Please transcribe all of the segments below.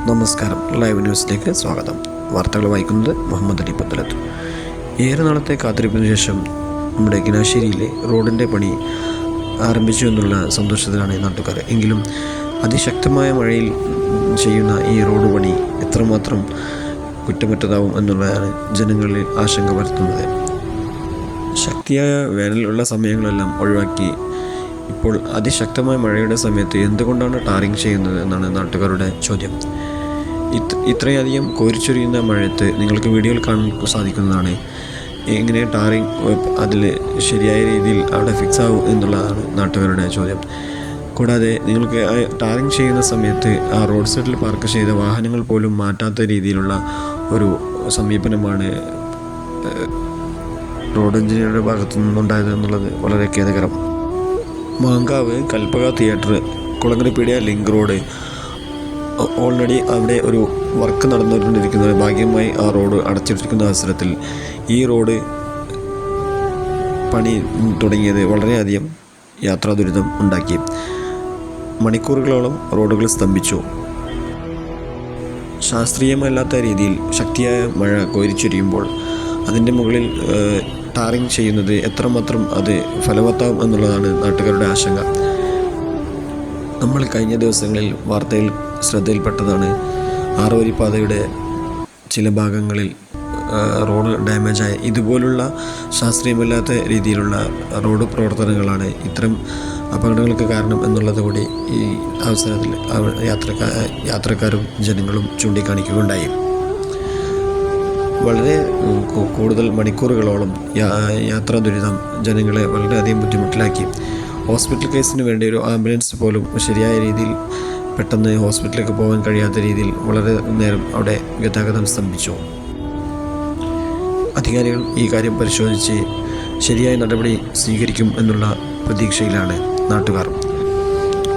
നമസ്കാരം. ലൈവ് ന്യൂസിലേക്ക് സ്വാഗതം. വാർത്തകൾ വായിക്കുന്നത് മുഹമ്മദ് അലി പുത്തലത്ത്. ഏറെ നാളത്തെ കാത്തിരിപ്പിന് ശേഷം നമ്മുടെ കിനാശ്ശേരിയിലെ റോഡിൻ്റെ പണി ആരംഭിച്ചു എന്നുള്ള സന്തോഷത്തിലാണ് നാട്ടുകാർ. എങ്കിലും അതിശക്തമായ മഴയിൽ ചെയ്യുന്ന ഈ റോഡ് പണി എത്രമാത്രം കുറ്റമറ്റതാവും എന്നുള്ളതാണ് ജനങ്ങളിൽ ആശങ്ക വരുത്തുന്നത്. ശക്തിയായ വേനലുള്ള സമയങ്ങളെല്ലാം ഒഴിവാക്കി ഇപ്പോൾ അതിശക്തമായ മഴയുടെ സമയത്ത് എന്തുകൊണ്ടാണ് ടാറിങ് ചെയ്യുന്നത് എന്നാണ് നാട്ടുകാരുടെ ചോദ്യം. ഇത്രയധികം കോരിച്ചൊരിയുന്ന മഴയത്ത് നിങ്ങൾക്ക് വീഡിയോയിൽ കാണാൻ സാധിക്കുന്നതാണ് എങ്ങനെ ടാറിങ് അതിൽ ശരിയായ രീതിയിൽ അവിടെ ഫിക്സ് ആവും എന്നുള്ളതാണ് നാട്ടുകാരുടെ ചോദ്യം. കൂടാതെ നിങ്ങൾക്ക് ടാറിങ് ചെയ്യുന്ന സമയത്ത് ആ റോഡ് സൈഡിൽ പാർക്ക് ചെയ്ത വാഹനങ്ങൾ പോലും മാറ്റാത്ത രീതിയിലുള്ള ഒരു സമീപനമാണ് റോഡ് എഞ്ചിനീയറുടെ ഭാഗത്തു നിന്നുണ്ടായത് എന്നുള്ളത് വളരെ ഖേദകരം. Mankavu Kalpaka theatre Kulangarapeedika link road already അവിടെ ഒരു വർക്ക് നടന്നുകൊണ്ടിരിക്കുന്നത്. ഭാഗ്യമായി ആ റോഡ് അടച്ചിട്ടിരിക്കുന്ന അവസരത്തിൽ ഈ റോഡ് പണി തുടങ്ങിയത് വളരെയധികം യാത്രാ ദുരിതം ഉണ്ടാക്കി. മണിക്കൂറുകളോളം റോഡുകൾ സ്തംഭിച്ചു. ശാസ്ത്രീയമല്ലാത്ത രീതിയിൽ ശക്തിയായ മഴ കോരിച്ചൊരിയുമ്പോൾ അതിൻ്റെ മുകളിൽ ടാറിങ് ചെയ്യുന്നത് എത്രമാത്രം അത് ഫലവത്താവും എന്നുള്ളതാണ് നാട്ടുകാരുടെ ആശങ്ക. നമ്മൾ കഴിഞ്ഞ ദിവസങ്ങളിൽ വാർത്തയിൽ ശ്രദ്ധയിൽപ്പെട്ടതാണ് ആറുവരിപ്പാതയുടെ ചില ഭാഗങ്ങളിൽ റോഡ് ഡാമേജായ ഇതുപോലുള്ള ശാസ്ത്രീയമല്ലാത്ത രീതിയിലുള്ള റോഡ് പ്രവർത്തനങ്ങളാണ് ഇത്തരം അപകടങ്ങൾക്ക് കാരണം എന്നുള്ളത് കൂടി ഈ അവസരത്തിൽ യാത്രക്കാരും ജനങ്ങളും ചൂണ്ടിക്കാണിക്കുകയുണ്ടായി. വളരെ കൂടുതൽ മണിക്കൂറുകളോളം യാത്രാ ദുരിതം ജനങ്ങളെ വളരെയധികം ബുദ്ധിമുട്ടിലാക്കി. ഹോസ്പിറ്റൽ കേസിന് വേണ്ടി ഒരു ആംബുലൻസ് പോലും ശരിയായ രീതിയിൽ പെട്ടെന്ന് ഹോസ്പിറ്റലിലേക്ക് പോകാൻ കഴിയാത്ത രീതിയിൽ വളരെ നേരം അവിടെ ഗതാഗതം സ്തംഭിച്ചു. അധികാരികൾ ഈ കാര്യം പരിശോധിച്ച് ശരിയായ നടപടി സ്വീകരിക്കും എന്നുള്ള പ്രതീക്ഷയിലാണ് നാട്ടുകാർ.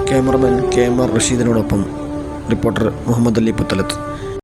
ക്യാമറമാൻ KMR റഷീദിനോടൊപ്പം റിപ്പോർട്ടർ മുഹമ്മദ് അലി പുത്തലത്ത്.